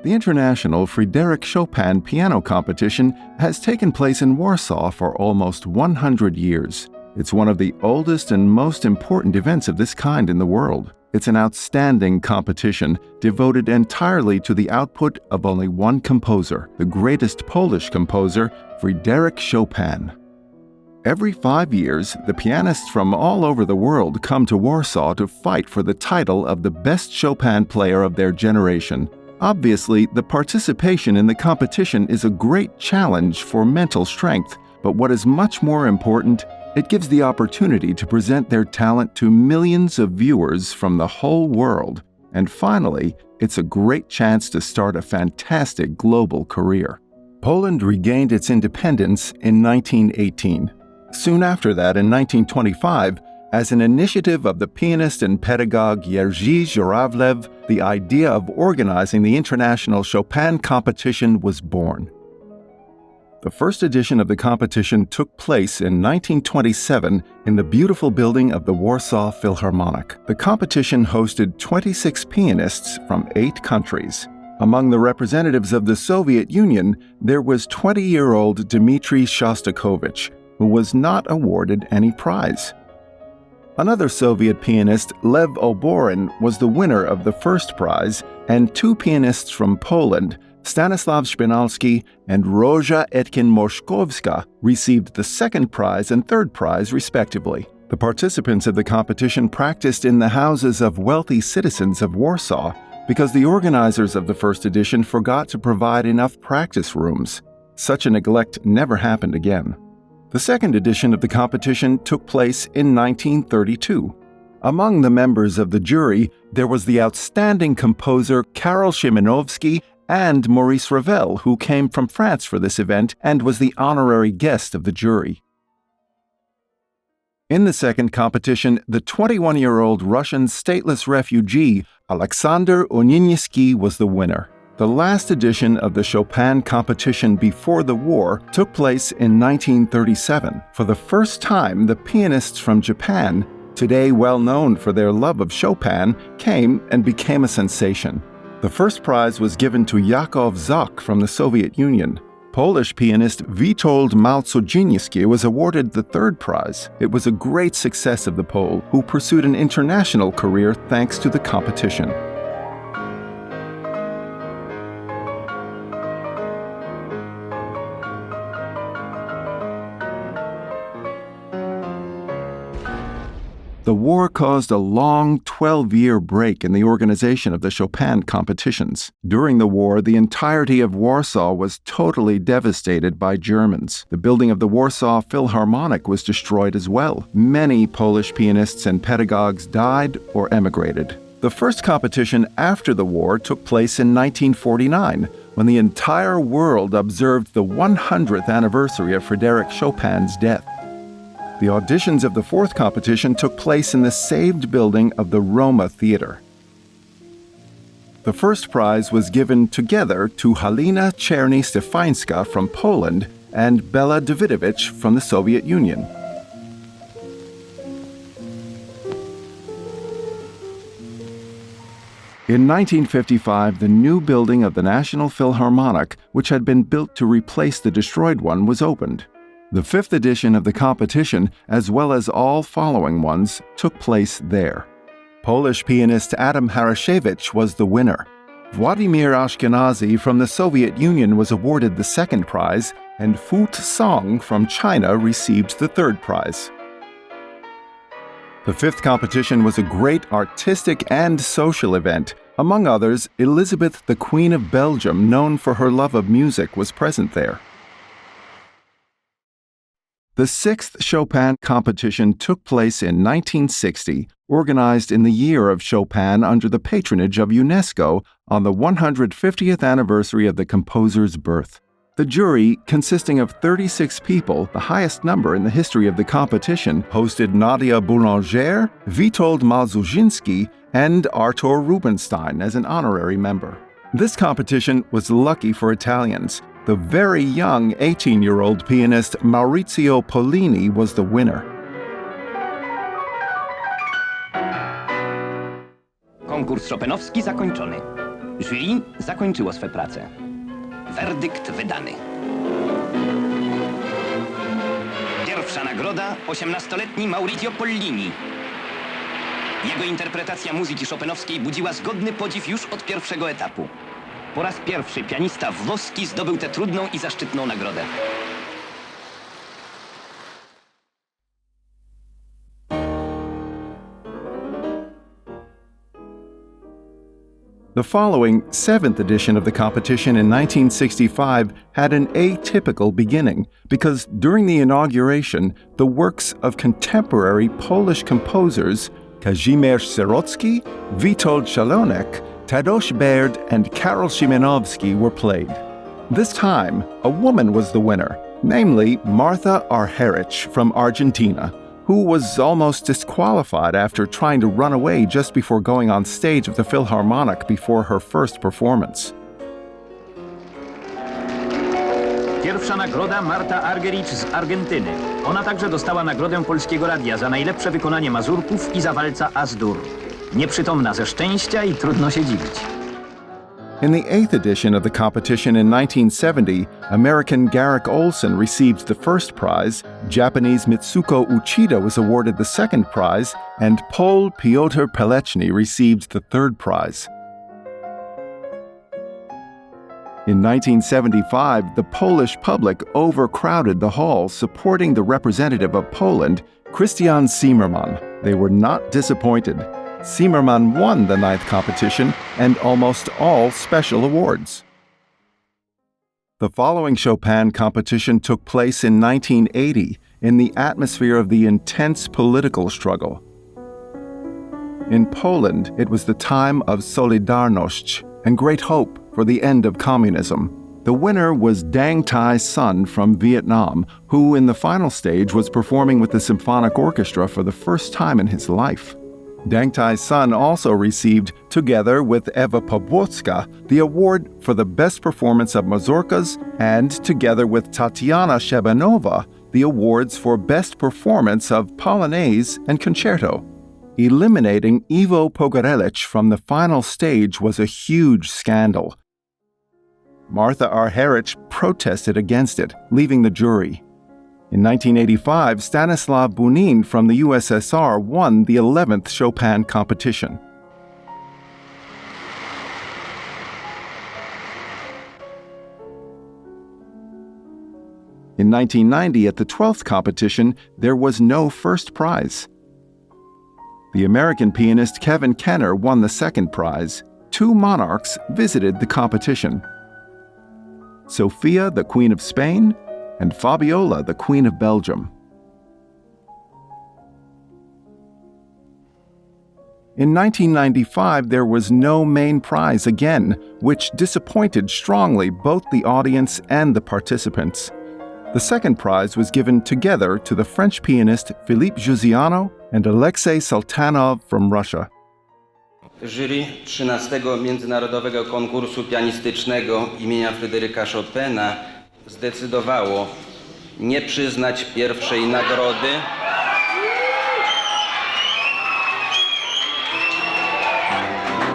The International Fryderyk Chopin Piano Competition has taken place in Warsaw for almost 100 years. It's one of the oldest and most important events of this kind in the world. It's an outstanding competition devoted entirely to the output of only one composer, the greatest Polish composer, Fryderyk Chopin. Every 5 years, the pianists from all over the world come to Warsaw to fight for the title of the best Chopin player of their generation. Obviously, the participation in the competition is a great challenge for mental strength, but what is much more important, it gives the opportunity to present their talent to millions of viewers from the whole world. And finally, it's a great chance to start a fantastic global career. Poland regained its independence in 1918. Soon after that, in 1925, as an initiative of the pianist and pedagogue Jerzy Żurawlew, the idea of organizing the International Chopin Competition was born. The first edition of the competition took place in 1927 in the beautiful building of the Warsaw Philharmonic. The competition hosted 26 pianists from 8 countries. Among the representatives of the Soviet Union, there was 20-year-old Dmitry Shostakovich, who was not awarded any prize. Another Soviet pianist, Lev Oborin, was the winner of the first prize, and 2 pianists from Poland, Stanislaw Szpinalski and Róża Etkin-Moszkowska, received the second prize and third prize respectively. The participants of the competition practiced in the houses of wealthy citizens of Warsaw because the organizers of the first edition forgot to provide enough practice rooms. Such a neglect never happened again. The second edition of the competition took place in 1932. Among the members of the jury, there was the outstanding composer Karol Szymanowski and Maurice Ravel, who came from France for this event and was the honorary guest of the jury. In the second competition, the 21-year-old Russian stateless refugee Alexander Oninyski was the winner. The last edition of the Chopin competition before the war took place in 1937. For the first time, the pianists from Japan, today well known for their love of Chopin, came and became a sensation. The first prize was given to Yakov Zok from the Soviet Union. Polish pianist Witold Malcodziński was awarded the third prize. It was a great success of the Pole, who pursued an international career thanks to the competition. The war caused a long 12-year break in the organization of the Chopin competitions. During the war, the entirety of Warsaw was totally devastated by Germans. The building of the Warsaw Philharmonic was destroyed as well. Many Polish pianists and pedagogues died or emigrated. The first competition after the war took place in 1949, when the entire world observed the 100th anniversary of Fryderyk Chopin's death. The auditions of the fourth competition took place in the saved building of the Roma Theater. The first prize was given together to Halina Czerny-Stefańska from Poland and Bela Davidovich from the Soviet Union. In 1955, the new building of the National Philharmonic, which had been built to replace the destroyed one, was opened. The fifth edition of the competition, as well as all following ones, took place there. Polish pianist Adam Harashevich was the winner. Władimir Ashkenazy from the Soviet Union was awarded the second prize, and Fu Tsong from China received the third prize. The fifth competition was a great artistic and social event. Among others, Elizabeth, the Queen of Belgium, known for her love of music, was present there. The sixth Chopin competition took place in 1960, organized in the year of Chopin under the patronage of UNESCO on the 150th anniversary of the composer's birth. The jury, consisting of 36 people, the highest number in the history of the competition, hosted Nadia Boulanger, Witold Malcodziński, and Artur Rubinstein as an honorary member. This competition was lucky for Italians. The very young 18-year-old pianist Maurizio Pollini was the winner. Konkurs chopinowski zakończony. Jury zakończyło swe prace. Werdykt wydany. Pierwsza nagroda 18-letni Maurizio Pollini. Jego interpretacja muzyki chopinowskiej budziła zgodny podziw już od pierwszego etapu. Po raz pierwszy pianista włoski zdobył tę trudną i zaszczytną nagrodę. The following, seventh edition of the competition in 1965 had an atypical beginning because during the inauguration, the works of contemporary Polish composers Kazimierz Sirocki, Witold Szalonek, Tadeusz Baird, and Karol Szymanowski were played. This time, a woman was the winner, namely Martha Argerich from Argentina, who was almost disqualified after trying to run away just before going on stage of the Philharmonic before her first performance. Pierwsza nagroda Marta Argerich z Argentyny. Ona także dostała nagrodę Polskiego Radia za najlepsze wykonanie mazurków i za walca As-dur. Nieprzytomna ze szczęścia i trudno się dziwić. In the eighth edition of the competition in 1970, American Garrick Olson received the first prize, Japanese Mitsuko Uchida was awarded the second prize, and Pole Piotr Pelechny received the third prize. In 1975, the Polish public overcrowded the hall supporting the representative of Poland, Christian Zimmermann. They were not disappointed. Zimmermann won the ninth competition and almost all special awards. The following Chopin competition took place in 1980 in the atmosphere of the intense political struggle. In Poland, it was the time of Solidarność and great hope for the end of communism. The winner was Dang Thai's son from Vietnam, who in the final stage was performing with the symphonic orchestra for the first time in his life. Dang Thai's son also received, together with Eva Pobłocka, the award for the best performance of mazurkas and, together with Tatiana Shebanova, the awards for best performance of polonaise and concerto. Eliminating Ivo Pogorelich from the final stage was a huge scandal. Martha Argerich protested against it, leaving the jury. In 1985, Stanislav Bunin from the USSR won the 11th Chopin competition. In 1990, at the 12th competition, there was no first prize. The American pianist Kevin Kenner won the second prize. Two monarchs visited the competition: Sophia, the Queen of Spain, and Fabiola, the Queen of Belgium. In 1995, there was no main prize again, which disappointed strongly both the audience and the participants. The second prize was given together to the French pianist Philippe Jouziano and Alexei Sultanov from Russia. Jury 13. Międzynarodowego Konkursu Pianistycznego imienia Fryderyka Chopina zdecydowało nie przyznać pierwszej nagrody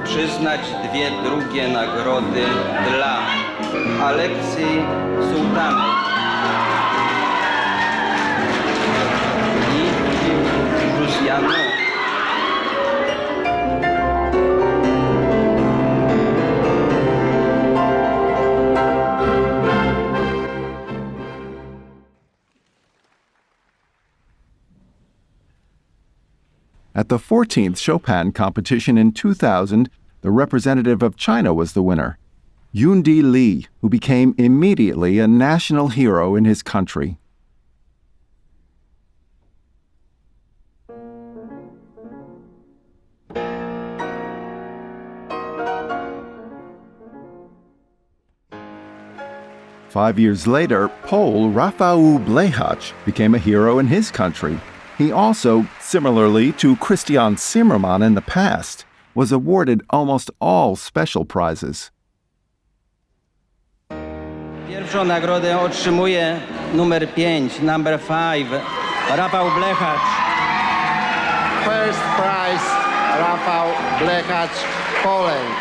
przyznać dwie drugie nagrody dla Aleksej Sultanow i Jouziano. At the 14th Chopin competition in 2000, the representative of China was the winner, Yundi Li, who became immediately a national hero in his country. Five years later, Pole Rafał Blechacz became a hero in his country. He also, similarly to Christian Zimmermann in the past, was awarded almost all special prizes. Pierwszą nagrodę otrzymuje numer 5, number 5, Rafał Blechacz. First prize, Rafał Blechacz, Poland.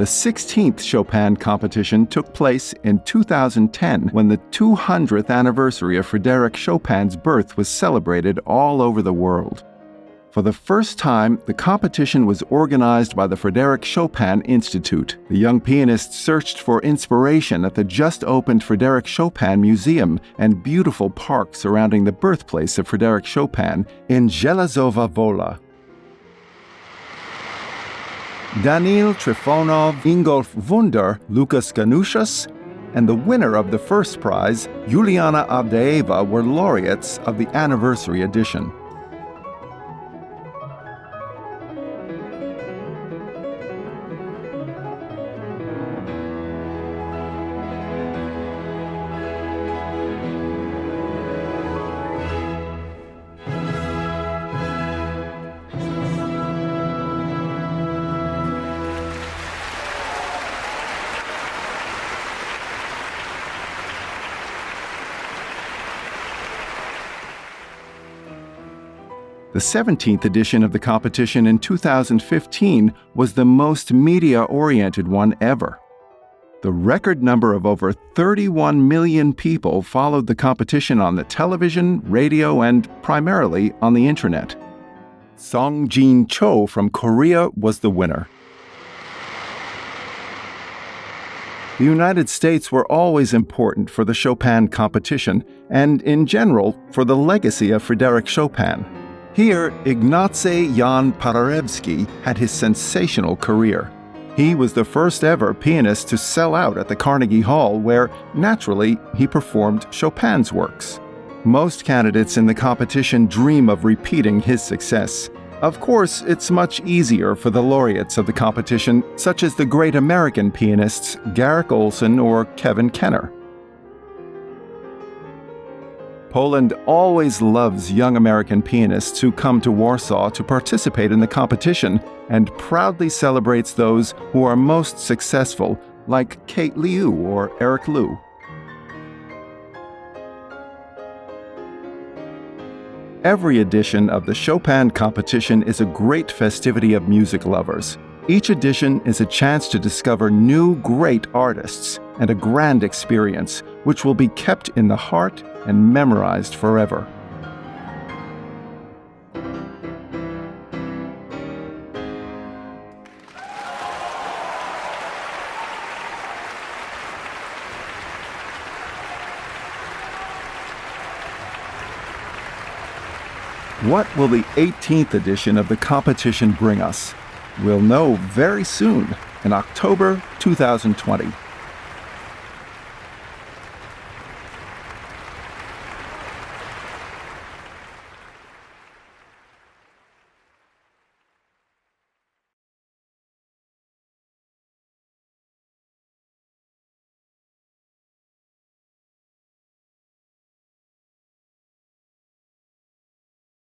The 16th Chopin competition took place in 2010 when the 200th anniversary of Fryderyk Chopin's birth was celebrated all over the world. For the first time, the competition was organized by the Fryderyk Chopin Institute. The young pianist searched for inspiration at the just-opened Fryderyk Chopin Museum and beautiful park surrounding the birthplace of Fryderyk Chopin in Żelazowa Wola. Daniil Trifonov, Ingolf Wunder, Lukas Ganushas, and the winner of the first prize, Juliana Avdeeva, were laureates of the anniversary edition. The 17th edition of the competition in 2015 was the most media-oriented one ever. The record number of over 31 million people followed the competition on the television, radio, and primarily on the internet. Songjin Cho from Korea was the winner. The United States were always important for the Chopin competition and, in general, for the legacy of Fryderyk Chopin. Here, Ignacy Jan Paderewski had his sensational career. He was the first ever pianist to sell out at the Carnegie Hall, where, naturally, he performed Chopin's works. Most candidates in the competition dream of repeating his success. Of course, it's much easier for the laureates of the competition, such as the great American pianists Garrick Olson or Kevin Kenner. Poland always loves young American pianists who come to Warsaw to participate in the competition and proudly celebrates those who are most successful, like Kate Liu or Eric Liu. Every edition of the Chopin competition is a great festivity of music lovers. Each edition is a chance to discover new great artists and a grand experience, which will be kept in the heart and memorized forever. What will the 18th edition of the competition bring us? We'll know very soon, in October 2020.